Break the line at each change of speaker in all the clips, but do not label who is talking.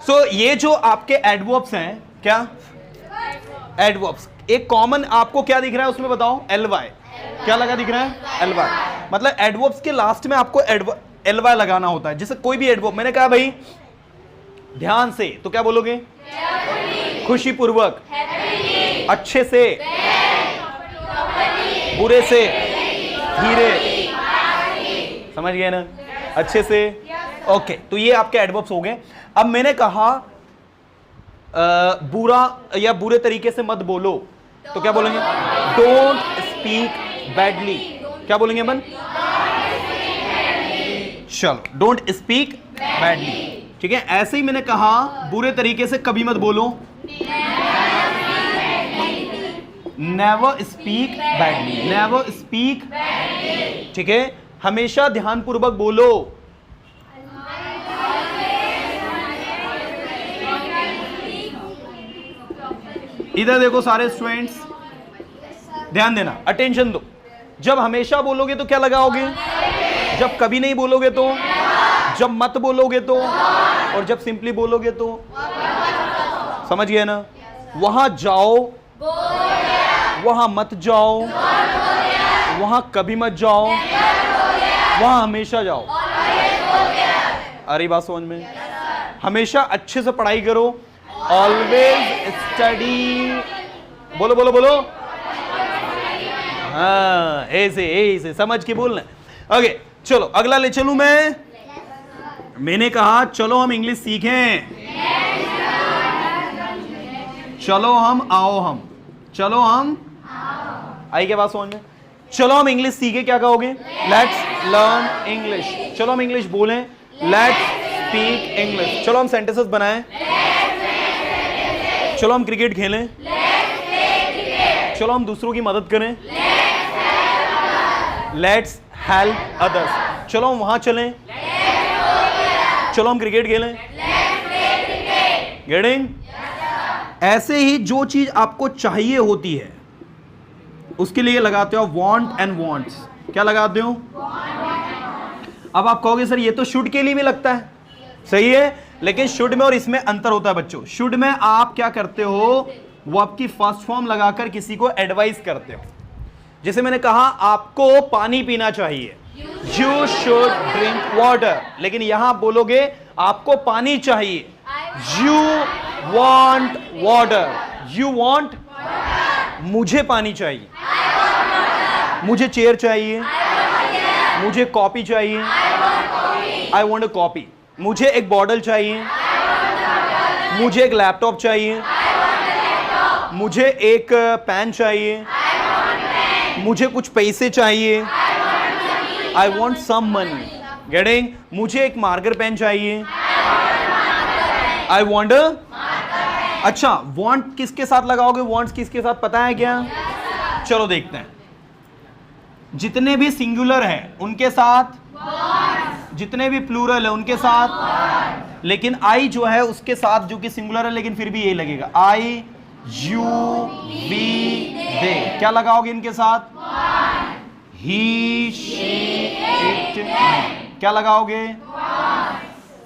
सो ये जो आपके एडवर्ब्स हैं, क्या एडवर्ब्स, एक कॉमन आपको क्या दिख रहा है उसमें बताओ, एल वाई, क्या लगा दिख रहा है, एल वाई। मतलब एडवर्ब्स के लास्ट में आपको एल वाई लगाना होता है। जैसे कोई भी एडवर्ब, मैंने कहा भाई ध्यान से, तो क्या बोलोगे, खुशी पूर्वक, अच्छे से, बुरे से, धीरे, समझ गए ना, अच्छे से, ओके। तो ये आपके एडवर्ब्स हो गए। अब मैंने कहा बुरा या बुरे तरीके से मत बोलो, तो क्या बोलेंगे, डोंट स्पीक बैडली, क्या बोलेंगे अपन, चलो डोंट स्पीक बैडली, ठीक है। ऐसे ही मैंने कहा बुरे तरीके से कभी मत बोलो, never speak badly, never speak, ठीक है। हमेशा ध्यानपूर्वक बोलो, इधर देखो सारे स्टूडेंट्स, ध्यान देना, अटेंशन दो। जब हमेशा बोलोगे तो क्या लगाओगे, जब कभी नहीं बोलोगे तो, जब मत बोलोगे तो, और जब सिंपली बोलोगे तो, समझ गए ना। वहां जाओ, वहां मत जाओ, वहां कभी मत जाओ, वहां हमेशा जाओ। अरे बात समझ में, हमेशा अच्छे से पढ़ाई करो, ऑलवेज स्टडी, बोलो बोलो बोलो, हाँ ऐसे समझ के बोलना। ओके चलो अगला ले चलूं मैं। मैंने कहा चलो हम इंग्लिश सीखें, चलो हम आओ, हम चलो हम आई के बात समझ में, चलो हम इंग्लिश सीखे, क्या कहोगे, लेट्स लर्न इंग्लिश। चलो हम इंग्लिश बोलें, लेट्स स्पीक इंग्लिश। चलो हम सेंटेंसेस बनाएं, चलो हम क्रिकेट खेलें, चलो हम दूसरों की मदद करें, लेट्स हेल्प अदर्स। चलो हम वहां चलें, चलो हम क्रिकेट खेलें, गेटिंग। ऐसे ही जो चीज आपको चाहिए होती है उसके लिए लगाते हो वांट एंड वांट्स, क्या लगाते हो। अब आप कहोगे सर ये तो शुड के लिए भी लगता है, सही है, लेकिन शुड में और इसमें अंतर होता है बच्चों। शुड में आप क्या करते हो, वो आपकी फर्स्ट फॉर्म लगाकर किसी को एडवाइस करते हो। जैसे मैंने कहा आपको पानी पीना चाहिए, यू शुड ड्रिंक वाटर, लेकिन यहां बोलोगे आपको पानी चाहिए, you want water, you want, मुझे पानी चाहिए, मुझे चेयर चाहिए, मुझे कॉपी चाहिए, आई वॉन्ट अ कॉपी, मुझे एक बॉटल चाहिए, मुझे एक लैपटॉप चाहिए, मुझे एक पेन चाहिए, मुझे कुछ पैसे चाहिए, I want some money, getting. मुझे एक मार्कर पेन चाहिए, आई वॉन्ट। अच्छा वॉन्ट किसके साथ लगाओगे, वॉन्ट्स किसके साथ पता है क्या, चलो देखते हैं। जितने भी सिंगुलर हैं उनके साथ, जितने भी प्लूरल है उनके साथ, लेकिन आई जो है उसके साथ, जो कि सिंगुलर है लेकिन फिर भी यही लगेगा, आई यू वी दे, क्या लगाओगे इनके साथ, ही शी इट, क्या लगाओगे।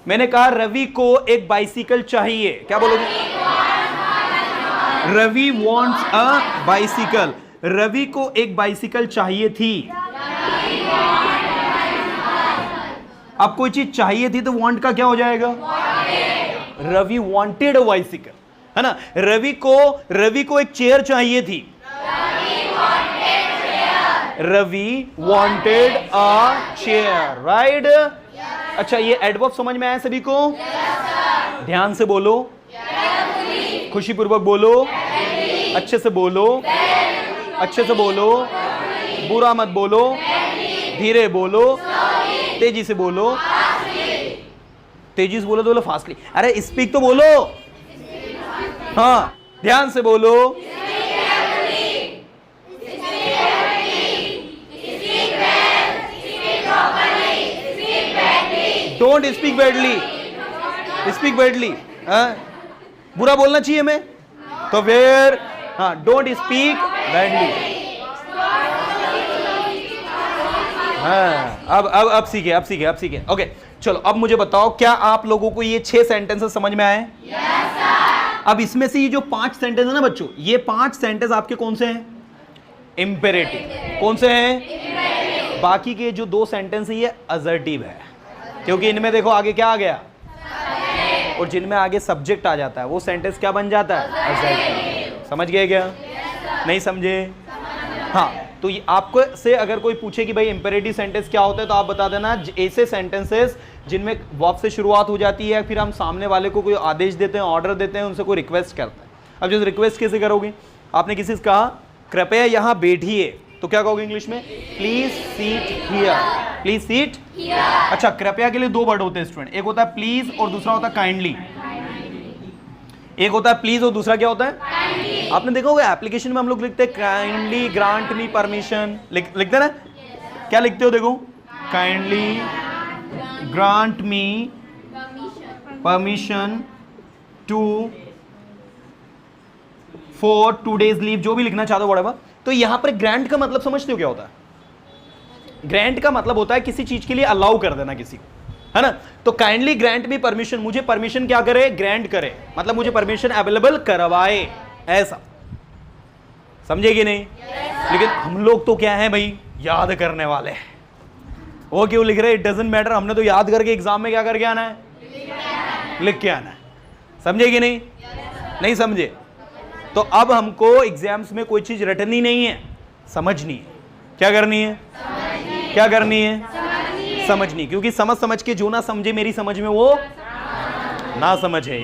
मैंने कहा रवि को एक बाइसिकल चाहिए, क्या बोलोगे, Ravi wants a bicycle, Ravi को एक बाइसिकल चाहिए थी। अब कोई चीज चाहिए थी तो वांट का क्या हो जाएगा, रवि वांटेड अ बाइसिकल, है ना। रवि को एक चेयर चाहिए थी, Ravi wanted a chair, right. अच्छा ये एडवर्ब समझ में आया सभी को, ध्यान से बोलो, खुशीपूर्वक बोलो, अच्छे से बोलो, अच्छे से बोलो, बुरा मत बोलो, धीरे बोलो, तेजी से बोलो, तेजी से बोलो तो बोलो फास्टली, अरे स्पीक तो बोलो, हाँ ध्यान से बोलो, don't speak badly, speak badly, बुरा बोलना चाहिए मैं, तो फिर हाँ डोंट स्पीक बैडली। हाँ अब सीखे ओके। चलो अब मुझे बताओ, क्या आप लोगों को ये 6 सेंटेंसेस समझ में आए? Yes sir. अब इसमें से ये जो 5 सेंटेंस है ना बच्चों, ये 5 सेंटेंस आपके कौन से हैं? इंपेरेटिव। कौन से हैं? बाकी के जो 2 सेंटेंस है ये असर्टिव है, क्योंकि इनमें देखो आगे क्या आ गया, और जिनमें आगे सब्जेक्ट आ जाता है वो सेंटेंस क्या बन जाता है? असर्टिव। समझ गए क्या? नहीं समझे? हाँ, तो ये आपको से अगर कोई पूछे कि भाई इंपेरेटिव सेंटेंस क्या होता है, तो आप बता देना ऐसे सेंटेंसेस जिनमें वर्ब से शुरुआत हो जाती है, फिर हम सामने वाले को कोई आदेश देते हैं, ऑर्डर देते हैं, उनसे कोई रिक्वेस्ट करता है। अब जो रिक्वेस्ट कैसे करोगे? आपने किसी से कहा कृपया यहाँ बैठिए, तो क्या कहोगे इंग्लिश में? Please seat here. Please seat here. अच्छा, कृपया के लिए 2 वर्ड होते हैं स्टूडेंट, एक होता है प्लीज और दूसरा होता है काइंडली। एक होता है प्लीज और दूसरा क्या होता है? काइंडली। आपने देखा होगा एप्लीकेशन में हम लोग लिखते हैं काइंडली ग्रांट मी परमिशन, लिखते ना? क्या लिखते हो? देखो, kindly grant me permission to for 2 days leave, जो भी लिखना चाहते हो व्हाटएवर। तो यहां पर ग्रांट का मतलब समझते हो क्या होता है? ग्रांट का मतलब होता है किसी चीज के लिए अलाउ कर देना किसी को, है ना? तो काइंडली ग्रांट मी परमिशन, मुझे परमिशन क्या करे? ग्रांट करे, मतलब मुझे परमिशन अवेलेबल करवाए, ऐसा। समझे कि नहीं? लेकिन हम लोग तो क्या है भाई, याद करने वाले। वो क्यों लिख रहे? इट डजंट मैटर, हमने तो याद करके एग्जाम में क्या करके आना है? लिख के आना है। समझे कि नहीं? नहीं समझे? तो अब हमको एग्जाम्स में कोई चीज रटनी नहीं है, समझनी है। क्या करनी है? क्या करनी है? समझनी। क्योंकि समझ के जो ना समझे मेरी समझ में वो ना समझ है।